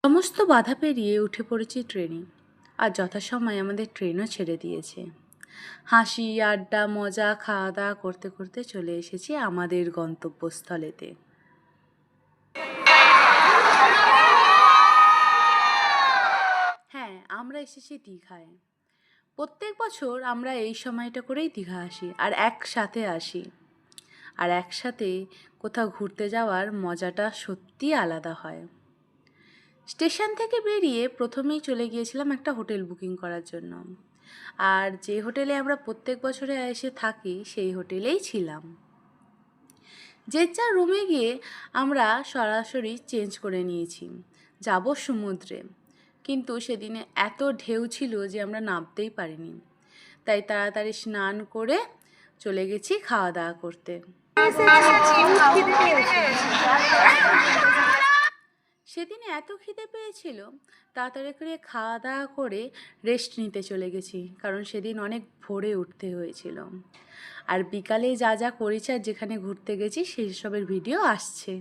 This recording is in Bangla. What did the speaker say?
সমস্ত বাধা পেরিয়ে উঠে পড়েছি ট্রেনে, আর যথাসময়ে আমাদের ট্রেনও ছেড়ে দিয়েছে। হাসি আড্ডা মজা খাওয়া দাওয়া করতে করতে চলে এসেছি আমাদের গন্তব্যস্থলেতে। হ্যাঁ, আমরা এসেছি দীঘায়। প্রত্যেক বছর আমরা এই সময়টা করেই দীঘা আসি, আর একসাথে আসি। আর একসাথে কোথাও ঘুরতে যাওয়ার মজাটা সত্যিই আলাদা হয়। স্টেশন থেকে বেরিয়ে প্রথমেই চলে গিয়েছিলাম একটা হোটেল বুকিং করার জন্য, আর যে হোটেলে আমরা প্রত্যেক বছরে এসে থাকি সেই হোটেলেই ছিলাম। যে যার রুমে গিয়ে আমরা সরাসরি চেঞ্জ করে নিয়েছি, যাব সমুদ্রে। কিন্তু সেদিনে এত ঢেউ ছিল যে আমরা নামতেই পারিনি, তাই তাড়াতাড়ি স্নান করে চলে গেছি খাওয়া দাওয়া করতে। সেদিনে এত খিদে পেয়েছিল, তাড়াতাড়ি করে খাওয়া দাওয়া করে রেস্ট নিতে চলে গেছি, কারণ সেদিন অনেক ভোরে উঠতে হয়েছিল। আর বিকালে যা যা করেছি আর যেখানে ঘুরতে গেছি সেই সবের ভিডিও আসছে।